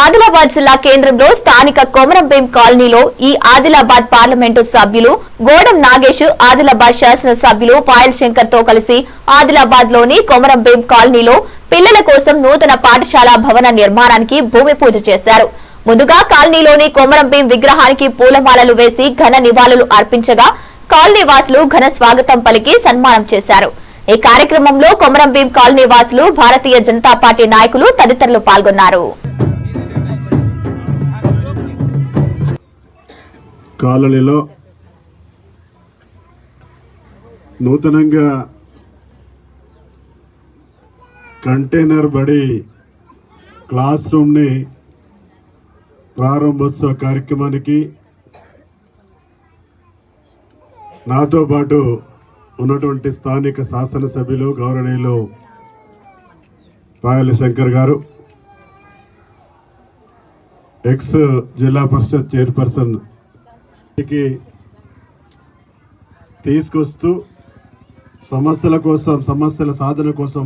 ఆదిలాబాద్ జిల్లా కేంద్రంలో స్థానిక కొమరంభీం కాలనీలో ఈ ఆదిలాబాద్ పార్లమెంటు సభ్యులు గోడం నాగేష్, ఆదిలాబాద్ శాసన సభ్యులు పాయల్ శంకర్ తో కలిసి ఆదిలాబాద్ లోని కొమరంభీం కాలనీలో పిల్లల కోసం నూతన పాఠశాల భవన నిర్మాణానికి భూమి పూజ చేశారు. ముందుగా కాలనీలోని కొమరంభీం విగ్రహానికి పూలమాలలు వేసి ఘన నివాళులు అర్పించగా కాలనీ వాసులు ఘన స్వాగతం పలికి సన్మానం చేశారు. ఈ కార్యక్రమంలో కొమరంభీం కాలనీ వాసులు, భారతీయ జనతా పార్టీ నాయకులు తదితరులు పాల్గొన్నారు. కాలనీలో నూతనంగా కంటైనర్ బడి క్లాస్ రూమ్ని ప్రారంభోత్సవ కార్యక్రమానికి నాతో పాటు ఉన్నటువంటి స్థానిక శాసనసభ్యులు గౌరవనీయులు పాయల్ శంకర్ గారు, ఎక్స్ జిల్లా పరిషత్ చైర్పర్సన్ తీసుకొస్తూ సమస్యల సాధన కోసం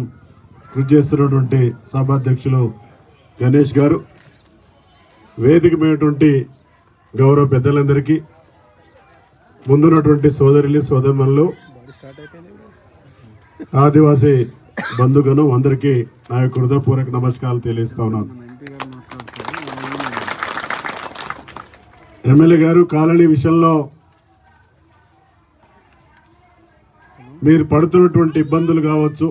కృషి చేస్తున్నటువంటి సభాధ్యక్షులు గణేష్ గారు, వేదిక మీదటువంటి గౌరవ పెద్దలందరికీ, ముందున్నటువంటి సోదరులు సోదరులు, ఆదివాసీ బంధుగణం అందరికీ నా యొక్క హృదయపూర్వక నమస్కారాలు తెలియజేస్తా ఉన్నాను. ఎమ్మెల్యే గారు, కాలనీ విషయంలో మీరు పడుతున్నటువంటి ఇబ్బందులు కావచ్చు,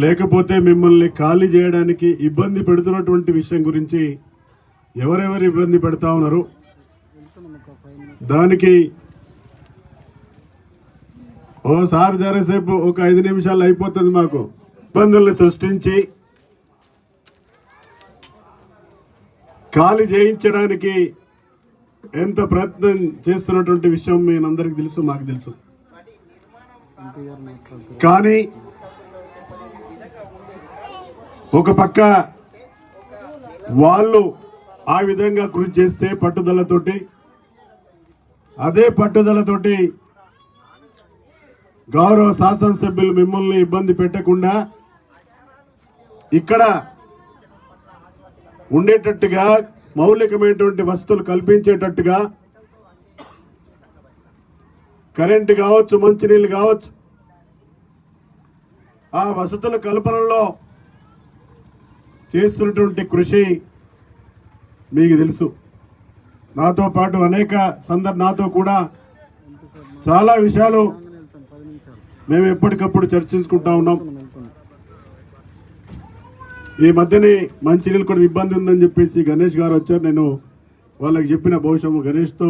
లేకపోతే మిమ్మల్ని ఖాళీ చేయడానికి ఇబ్బంది పెడుతున్నటువంటి విషయం గురించి ఎవరెవరు ఇబ్బంది పెడతా ఉన్నారు, దానికి ఓసారి జరసేపు ఒక 5 నిమిషాలు అయిపోతుంది. మాకు ఇబ్బందుల్ని సృష్టించి ఖాళీ చేయించడానికి ఎంత ప్రయత్నం చేస్తున్నటువంటి విషయం మీ అందరికి తెలుసు, మాకు తెలుసు. కానీ ఒక పక్క వాళ్ళు ఆ విధంగా కృషి చేస్తే పట్టుదలతోటి, అదే పట్టుదలతోటి గౌరవ శాసనసభ్యులు మిమ్మల్ని ఇబ్బంది పెట్టకుండా ఇక్కడ ఉండేటట్టుగా, మౌలికమైనటువంటి వసతులు కల్పించేటట్టుగా, కరెంటు కావచ్చు, మంచినీళ్ళు కావచ్చు, ఆ వసతుల కల్పనలో చేస్తున్నటువంటి కృషి మీకు తెలుసు. నాతో పాటు నాతో కూడా చాలా విషయాలు మేము ఎప్పటికప్పుడు చర్చించుకుంటా ఉన్నాం. ఈ మధ్యనే మంచినీళ్ళు కూడా ఇబ్బంది ఉందని చెప్పేసి గణేష్ గారు వచ్చారు. నేను వాళ్ళకి చెప్పిన, బహుశా గణేష్తో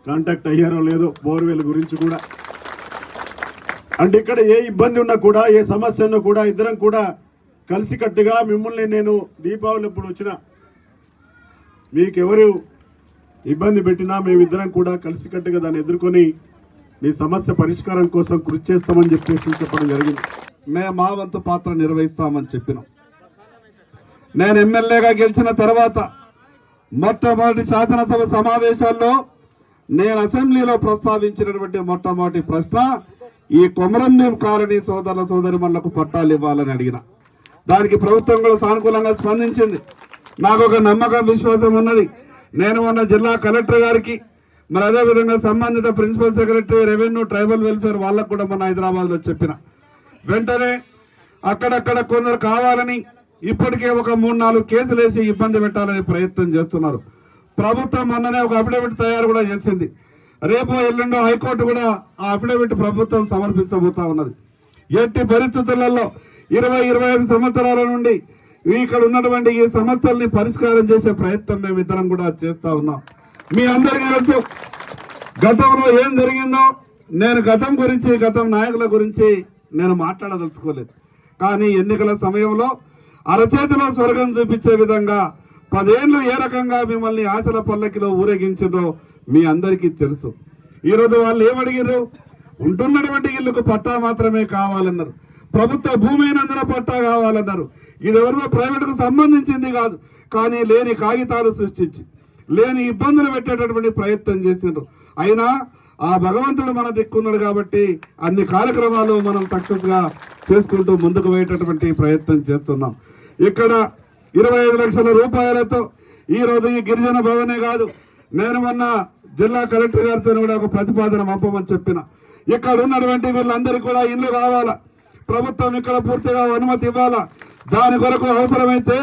కాంటాక్ట్ అయ్యారో లేదో బోర్వెల్ గురించి కూడా. అంటే ఇక్కడ ఏ ఇబ్బంది ఉన్నా కూడా, ఏ సమస్య ఉన్నా కూడా ఇద్దరం కూడా కలిసికట్టుగా, మిమ్మల్ని నేను దీపావళి ఎప్పుడు వచ్చినా మీకెవరు ఇబ్బంది పెట్టినా మేమిద్దరం కూడా కలిసికట్టుగా దాన్ని ఎదుర్కొని మీ సమస్య పరిష్కారం కోసం కృషి చేస్తామని చెప్పేసి చెప్పడం జరిగింది. మేము మా వంతు పాత్ర నిర్వహిస్తామని చెప్పినాం. నేను ఎమ్మెల్యేగా గెలిచిన తర్వాత మొట్టమొదటి శాసనసభ సమావేశాల్లో నేను అసెంబ్లీలో ప్రస్తావించినటువంటి మొట్టమొదటి ప్రశ్న ఈ కొమరంభీం కాలనీ సోదరుల సోదరిమణులకు పట్టాలు ఇవ్వాలని అడిగిన. దానికి ప్రభుత్వం కూడా సానుకూలంగా స్పందించింది. నాకు ఒక నమ్మకం, విశ్వాసం ఉన్నది. నేను మొన్న జిల్లా కలెక్టర్ గారికి, మరి అదేవిధంగా సంబంధిత principal secretary, revenue, tribal welfare వాళ్ళకు కూడా మొన్న హైదరాబాద్లో చెప్పిన వెంటనే అక్కడక్కడ కొందరు కావాలని ఇప్పటికే ఒక 3-4 కేసులు వేసి ఇబ్బంది పెట్టాలని ప్రయత్నం చేస్తున్నారు. ప్రభుత్వం మొన్ననే ఒక అఫిడవిట్ తయారు కూడా చేసింది. రేపు ఎల్లుండో హైకోర్టు కూడా ఆ అఫిడవిట్ ప్రభుత్వం సమర్పించబోతా ఉన్నది. ఎట్టి పరిస్థితులలో 20-25 సంవత్సరాల నుండి ఇక్కడ ఉన్నటువంటి ఈ సమస్యల్ని పరిష్కారం చేసే ప్రయత్నం మేమిద్దరం కూడా చేస్తా ఉన్నాం. మీ అందరికీ తెలుసు గతంలో ఏం జరిగిందో. నేను గతం గురించి, గతం నాయకుల గురించి నేను మాట్లాడదలుచుకోలేదు. కానీ ఎన్నికల సమయంలో అరచేతిలో స్వర్గం చూపించే విధంగా 10 ఏళ్ళు ఏ రకంగా మిమ్మల్ని ఆశల పల్లకిలో ఊరేగించిండ్రో మీ అందరికీ తెలుసు. ఈరోజు వాళ్ళు ఏమడిగారు? ఉంటున్నటువంటి ఇల్లుకు పట్టా మాత్రమే కావాలన్నారు. ప్రభుత్వ భూమి అయినందున పట్టా కావాలన్నారు. ఇది ఎవరిదో ప్రైవేటుకు సంబంధించింది కాదు. కానీ లేని కాగితాలు సృష్టించి, లేని ఇబ్బందులు పెట్టేటటువంటి ప్రయత్నం చేసిండ్రు. అయినా ఆ భగవంతుడు మన దిక్కున్నాడు కాబట్టి అన్ని కార్యక్రమాలు మనం సక్సెస్ గా చేసుకుంటూ ముందుకు పోయేటటువంటి ప్రయత్నం చేస్తున్నాం. ఇక్కడ 25 లక్షల రూపాయలతో ఈ రోజు ఈ గిరిజన భవనే కాదు, నేను మొన్న జిల్లా కలెక్టర్ గారితో కూడా ఒక ప్రతిపాదన పంపమని చెప్పిన. ఇక్కడ ఉన్నటువంటి వీళ్ళందరికీ కూడా ఇల్లు కావాలా, ప్రభుత్వం ఇక్కడ పూర్తిగా అనుమతి ఇవ్వాలా. దాని కొరకు అవసరమైతే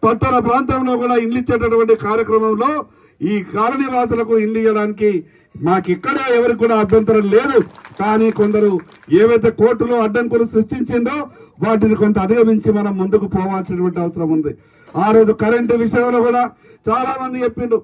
పట్టణ ప్రాంతంలో కూడా ఇల్లు ఇచ్చేటటువంటి కార్యక్రమంలో ఈ కాలనీ వాసులకు ఇల్లు ఇవ్వడానికి మాకు ఇక్కడ ఎవరికి కూడా అభ్యంతరం లేదు. కానీ కొందరు ఏవైతే కోర్టులో అడ్డంకులు సృష్టించిందో వాటిని కొంత అధిగమించి మనం ముందుకు పోవాల్సినటువంటి అవసరం ఉంది. ఆ రోజు కరెంటు విషయంలో కూడా చాలా మంది చెప్పిండ్రు,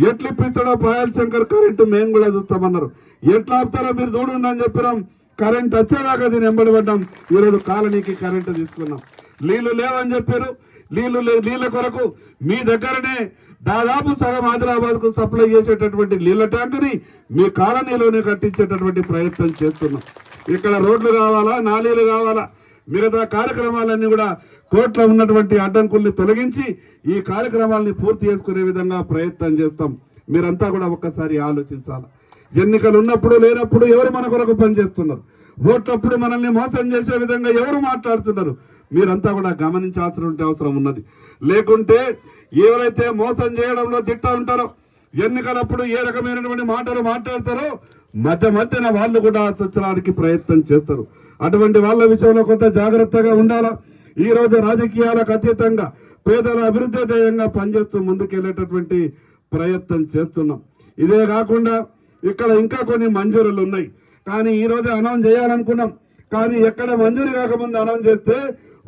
ఎట్లు ఇప్పించడో పాయల్ శంకర్ కరెంటు మేము కూడా చూస్తామన్నారు. ఎట్లా ఆపుతారో మీరు చూడండి అని చెప్పినాం. కరెంట్ వచ్చేదాకా దీన్ని ఎంబడిపడ్డాం. ఈరోజు కాలనీకి కరెంటు తీసుకున్నాం. నీళ్లు లేవని చెప్పారు. నీళ్ల కొరకు మీ దగ్గరనే దాదాపు సగం ఆదిలాబాద్ కు సప్లై చేసేటటువంటి నీళ్ల ట్యాంకుని మీ కాలనీలోనే కట్టించేటటువంటి ప్రయత్నం చేస్తున్నాం. ఇక్కడ రోడ్లు కావాలా, నాలీలు కావాలా, మిగతా కార్యక్రమాలన్నీ కూడా కోర్టులో ఉన్నటువంటి అడ్డంకుల్ని తొలగించి ఈ కార్యక్రమాలని పూర్తి చేసుకునే విధంగా ప్రయత్నం చేస్తాం. మీరంతా కూడా ఒక్కసారి ఆలోచించాలి. ఎన్నికలు ఉన్నప్పుడు లేనప్పుడు ఎవరు మన కొరకు పనిచేస్తున్నారు, ఓట్లప్పుడు మనల్ని మోసం చేసే విధంగా ఎవరు మాట్లాడుతున్నారు, మీరంతా కూడా గమనించాల్సిన అవసరం ఉన్నది. లేకుంటే ఎవరైతే మోసం చేయడంలో దిట్ట ఉంటారో, ఎన్నికలప్పుడు ఏ రకమైనటువంటి మాటలు మాట్లాడతారో మధ్యన వాళ్ళు కూడా సూచనడానికి ప్రయత్నం చేస్తారు. అటువంటి వాళ్ళ విషయంలో కొంత జాగ్రత్తగా ఉండాలా. ఈ రోజు రాజకీయాలకు అతీతంగా పేదల అభివృద్ధి ధ్యేయంగా పనిచేస్తూ ముందుకెళ్లేటటువంటి ప్రయత్నం చేస్తున్నాం. ఇదే కాకుండా ఇక్కడ ఇంకా కొన్ని మంజూరులు ఉన్నాయి. కానీ ఈ రోజు అనౌన్స్ చేయాలనుకున్నాం. కానీ ఎక్కడ మంజూరు కాకముందు అనౌన్స్ చేస్తే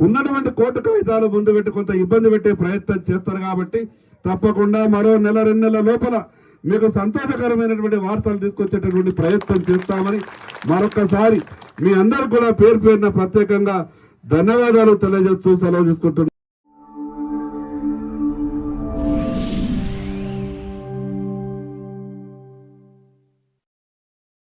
ఉన్నటువంటి కోర్టు కాగితాలు ముందు పెట్టి కొంత ఇబ్బంది పెట్టే ప్రయత్నం చేస్తారు. కాబట్టి తప్పకుండా మరో నెల 2 నెలల లోపల మీకు సంతోషకరమైనటువంటి వార్తలు తీసుకొచ్చేటటువంటి ప్రయత్నం చేస్తామని మరొకసారి మీ అందరు కూడా పేరు పేరున ప్రత్యేకంగా ధన్యవాదాలు తెలియజేస్తూ సెలవు తీసుకుంటున్నాను.